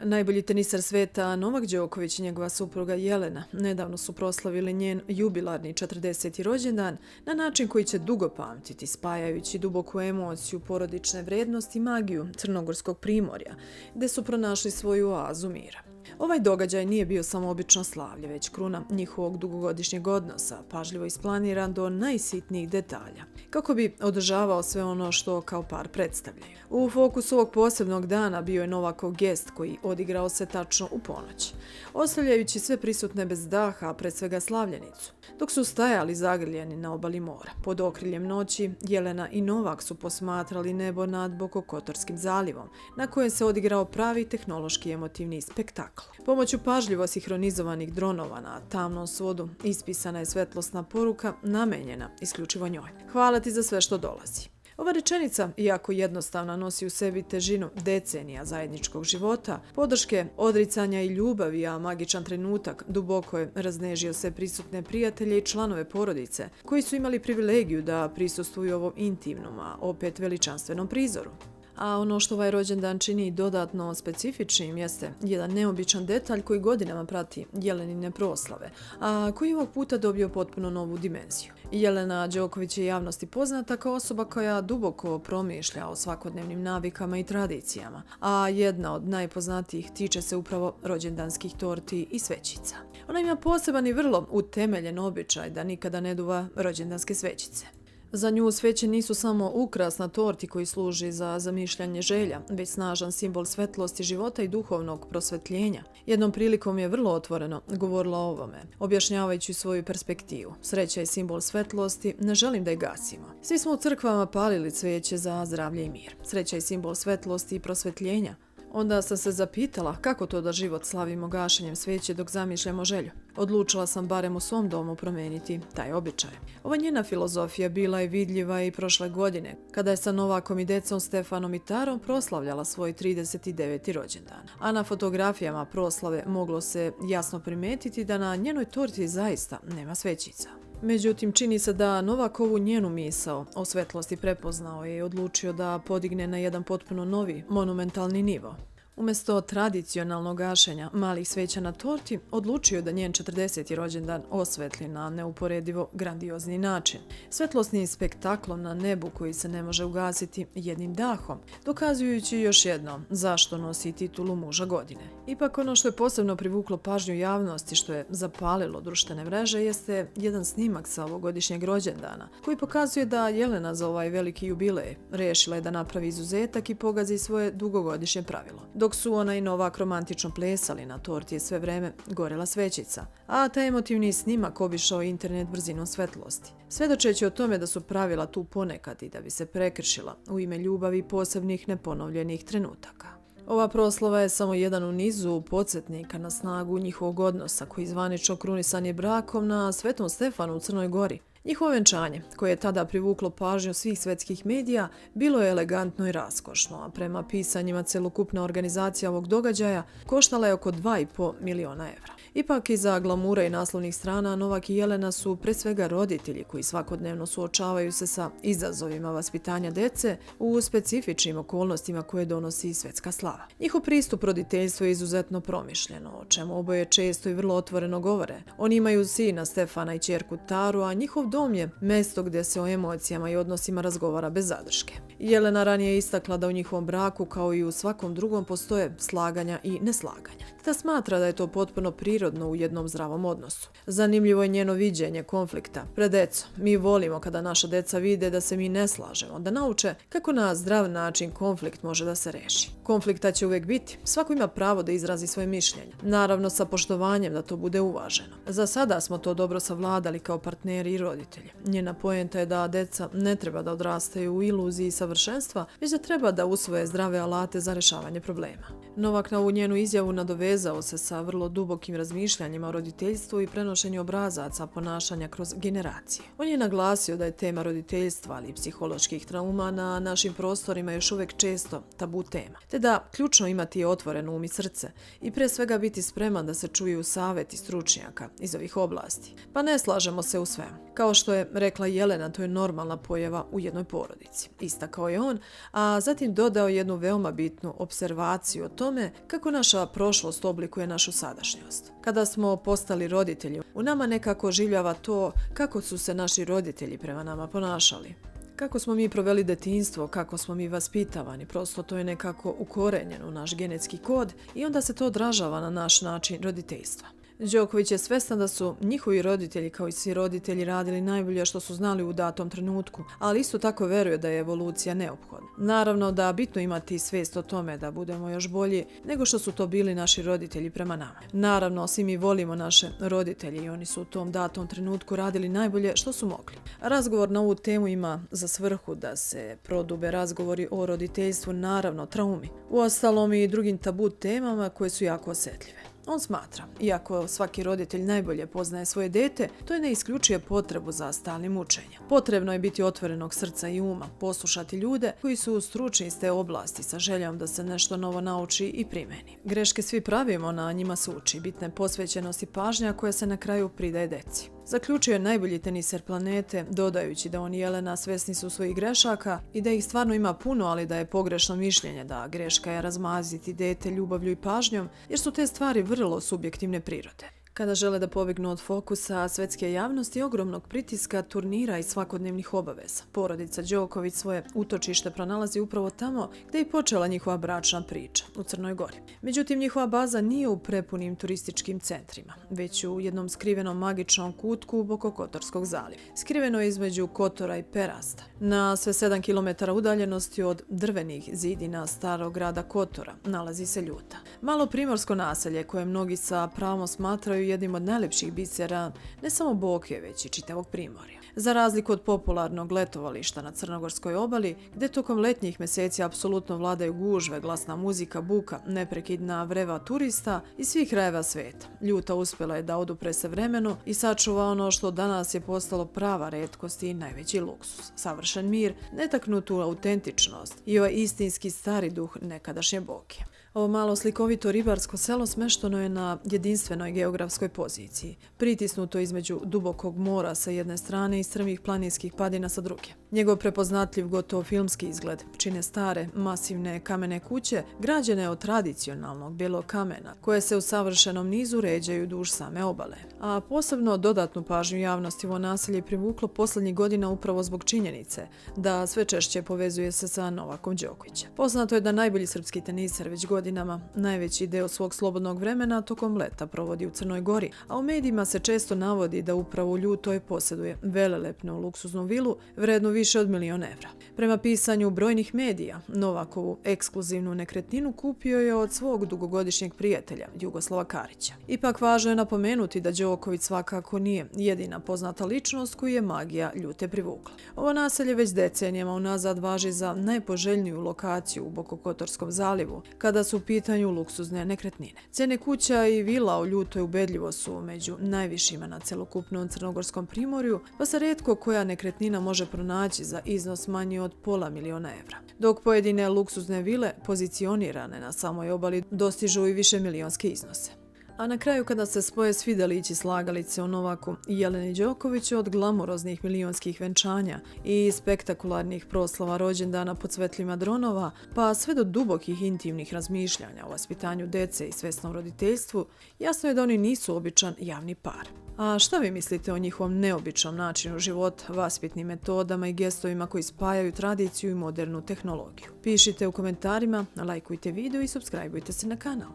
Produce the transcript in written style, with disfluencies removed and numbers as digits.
Najbolji teniser sveta Novak Đoković i njegova supruga Jelena nedavno su proslavili njen jubilarni 40. rođendan na način koji će dugo pamtiti, spajajući duboku emociju, porodične vrednosti i magiju crnogorskog primorja, gde su pronašli svoju oazu mira. Ovaj događaj nije bio samo obično slavlje, već kruna njihovog dugogodišnjeg odnosa, pažljivo isplaniran do najsitnijih detalja, kako bi održavao sve ono što kao par predstavljaju. U fokusu ovog posebnog dana bio je Novakov gest koji odigrao se tačno u ponoć, ostavljajući sve prisutne bez daha, a pred svega slavljenicu. Dok su stajali zagrljeni na obali mora, pod okriljem noći, Jelena i Novak su posmatrali nebo nad Bokokotorskim zalivom, na kojem se odigrao pravi tehnološki emotivni spektakl. Pomoću pažljivo sinhronizovanih dronova na tamnom svodu ispisana je svetlosna poruka namenjena isključivo njoj. Hvala ti za sve što dolazi. Ova rečenica, iako jednostavna, nosi u sebi težinu decenija zajedničkog života, podrške, odricanja i ljubavi, a magičan trenutak duboko je raznežio sve prisutne prijatelje i članove porodice, koji su imali privilegiju da prisustvuju ovom intimnom, a opet veličanstvenom prizoru. A ono što ovaj rođendan čini dodatno specifičnim jeste jedan neobičan detalj koji godinama prati Jelenine proslave, a koji je ovog puta dobio potpuno novu dimenziju. Jelena Đoković je javnosti poznata kao osoba koja duboko promišlja o svakodnevnim navikama i tradicijama, a jedna od najpoznatijih tiče se upravo rođendanskih torti i svećica. Ona ima poseban i vrlo utemeljen običaj da nikada ne duva rođendanske svećice. Za nju sveće nisu samo ukras na torti koji služi za zamišljanje želja, već snažan simbol svetlosti života i duhovnog prosvetljenja. Jednom prilikom je vrlo otvoreno govorila o ovome, objašnjavajući svoju perspektivu. Sreća je simbol svetlosti, ne želim da je gasimo. Svi smo u crkvama palili cvijeće za zdravlje i mir. Sreća je simbol svetlosti i prosvetljenja. Onda sam se zapitala kako to da život slavimo gašenjem sveće dok zamišljamo želju. Odlučila sam barem u svom domu promijeniti taj običaj. Ova njena filozofija bila je vidljiva i prošle godine, kada je sa Novakom i decom Stefanom i Tarom proslavljala svoj 39. rođendan. A na fotografijama proslave moglo se jasno primetiti da na njenoj torti zaista nema svećica. Međutim, čini se da Novak ovu njenu misao o svetlosti prepoznao je i odlučio da podigne na jedan potpuno novi, monumentalni nivo. Umjesto tradicionalnog gašenja malih sveća na torti, odlučio da njen 40. rođendan osvetli na neuporedivo grandiozni način. Svetlosnim spektaklom na nebu koji se ne može ugasiti jednim dahom, dokazujući još jednom zašto nosi titulu muža godine. Ipak ono što je posebno privuklo pažnju javnosti, što je zapalilo društvene mreže, jeste jedan snimak sa ovogodišnjeg rođendana, koji pokazuje da Jelena za ovaj veliki jubilej rešila je da napravi izuzetak i pogazi svoje dugogodišnje pravilo. Dok su ona i Novak romantično plesali, na torti je sve vreme gorela svećica, a taj emotivni snimak obišao internet brzinom svetlosti. Svedočeći o tome da su pravila tu ponekad i da bi se prekršila u ime ljubavi i posebnih neponovljenih trenutaka. Ova proslava je samo jedan u nizu podsjetnika na snagu njihovog odnosa koji zvanično krunisan je brakom na Svetom Stefanu u Crnoj Gori. Njihovo venčanje, koje je tada privuklo pažnju svih svetskih medija, bilo je elegantno i raskošno, a prema pisanjima celokupna organizacija ovog događaja koštala je oko 2,5 miliona evra. Ipak iza glamura i naslovnih strana Novak i Jelena su pre svega roditelji koji svakodnevno suočavaju se sa izazovima vaspitanja dece u specifičnim okolnostima koje donosi svetska slava. Njihov pristup roditeljstvu je izuzetno promišljeno, o čemu oboje često i vrlo otvoreno govore. Oni imaju sina Stefana i ćerku Taru, a njihov dom je mesto gdje se o emocijama i odnosima razgovara bez zadrške. Jelena ranije je istakla da u njihovom braku, kao i u svakom drugom, postoje slaganja i neslaganja, te da smatra da je to potpuno prirodno u jednom zdravom odnosu. Zanimljivo je njeno viđenje konflikta pred decom. Mi volimo kada naša deca vide da se mi ne slažemo, da nauče kako na zdrav način konflikt može da se reši. Konflikta će uvijek biti, svako ima pravo da izrazi svoje mišljenje, naravno sa poštovanjem da to bude uvaženo. Za sada smo to dobro savladali kao partneri i roditelji. Njena poenta je da deca ne treba da odrastaju u iluziji savršenstva, već da treba da usvoje zdrave alate za rešavanje problema. Novak na ovu njenu izjavu nadovezao se sa vrlo dubokim razmišljanjima o roditeljstvu i prenošenju obrazaca ponašanja kroz generacije. On je naglasio da je tema roditeljstva, ali i psiholoških trauma na našim prostorima još uvijek često tabu tema, te da ključno imati otvoren um i srce i pre svega biti spreman da se čuju saveti stručnjaka iz ovih oblasti. Pa ne slažemo se u svemu. Kao Kao što je rekla Jelena, to je normalna pojava u jednoj porodici. Istakao je on, a zatim dodao jednu veoma bitnu observaciju o tome kako naša prošlost oblikuje našu sadašnjost. Kada smo postali roditelji, u nama nekako življava to kako su se naši roditelji prema nama ponašali. Kako smo mi proveli detinjstvo, kako smo mi vaspitavani, prosto to je nekako ukorenjeno u naš genetski kod i onda se to odražava na naš način roditeljstva. Đoković je svestan da su njihovi roditelji kao i svi roditelji radili najbolje što su znali u datom trenutku, ali isto tako veruje da je evolucija neophodna. Naravno da bitno imati svijest o tome da budemo još bolji nego što su to bili naši roditelji prema nama. Naravno, svi mi volimo naše roditelje i oni su u tom datom trenutku radili najbolje što su mogli. Razgovor na ovu temu ima za svrhu da se prodube razgovori o roditeljstvu, naravno traumi, uostalom i drugim tabu temama koje su jako osjetljive. On smatra, iako svaki roditelj najbolje poznaje svoje dete, to je ne isključuje potrebu za stalnim učenjem. Potrebno je biti otvorenog srca i uma, poslušati ljude koji su stručni iz te oblasti sa željom da se nešto novo nauči i primeni. Greške svi pravimo, na njima se uči, bitna je posvećenost i pažnja koja se na kraju pridaje deci. Zaključio je najbolji teniser planete, dodajući da on i Jelena svjesni su svojih grešaka i da ih stvarno ima puno, ali da je pogrešno mišljenje da greška je razmaziti dete ljubavlju i pažnjom, jer su te stvari vrlo subjektivne prirode. Kada žele da pobegnu od fokusa svetske javnosti i ogromnog pritiska, turnira i svakodnevnih obaveza, porodica Đoković svoje utočište pronalazi upravo tamo gdje je počela njihova bračna priča, u Crnoj Gori. Međutim, njihova baza nije u prepunim turističkim centrima, već u jednom skrivenom magičnom kutku Bokokotorskog zaliva. Skriveno je između Kotora i Perasta. Na sve 7 km udaljenosti od drvenih zidina starog grada Kotora nalazi se Ljuta. Malo primorsko naselje koje mnogi sa pravom smatraju jednim od najlepših bisera ne samo Boke, već i čitavog Primorja. Za razliku od popularnog letovališta na Crnogorskoj obali, gdje tokom letnjih mjeseci apsolutno vladaju gužve, glasna muzika, buka, neprekidna vreva turista iz svih krajeva sveta. Ljuta uspjela je da odupre se vremenu i sačuva ono što danas je postalo prava retkost i najveći luksus. Savršen mir, netaknutu autentičnost i ovaj istinski stari duh nekadašnje Boke. Ovo malo slikovito ribarsko selo smešteno je na jedinstvenoj geografskoj poziciji, pritisnuto između dubokog mora sa jedne strane i strmih planinskih padina sa druge. Njegov prepoznatljiv gotovo filmski izgled čine stare, masivne kamene kuće građene od tradicionalnog bijelog kamena, koje se u savršenom nizu ređaju duž same obale. A posebno dodatnu pažnju javnosti ovo naselje privuklo posljednjih godina upravo zbog činjenice da sve češće povezuje se sa Novakom Đokovićem. Poznato je da najbolji srpski teniser već godinama najveći deo svog slobodnog vremena tokom leta provodi u Crnoj Gori, a u medijima se često navodi da upravo u Ljutoj posjeduje velelepnu luksuznu vilu vrednu više od 1.000.000 evra. Prema pisanju brojnih medija, Novakovu ekskluzivnu nekretninu kupio je od svog dugogodišnjeg prijatelja, Jugoslava Karića. Ipak važno je napomenuti da Đoković svakako nije jedina poznata ličnost koju je magija Ljute privukla. Ovo naselje već decenijama unazad važi za najpoželjniju lokaciju u Bokokotorskom zalivu, kada su u pitanju luksuzne nekretnine. Cijene kuća i vila u Ljutoj ubedljivo su među najvišima na celokupnom crnogorskom primorju, pa se retko koja nekretnina može pronaći za iznos manji od $500.000 evra. Dok pojedine luksuzne vile pozicionirane na samoj obali dostižu i više milionske iznose. A na kraju, kada se spoje svi delići slagalice o Novaku i Jeleni Đokoviću, od glamuroznih milionskih venčanja i spektakularnih proslava rođendana pod svetlima dronova, pa sve do dubokih intimnih razmišljanja o vaspitanju dece i svesnom roditeljstvu, jasno je da oni nisu običan javni par. A šta vi mislite o njihovom neobičnom načinu života, vaspitnim metodama i gestovima koji spajaju tradiciju i modernu tehnologiju? Pišite u komentarima, lajkujte video i subscribeujte se na kanal.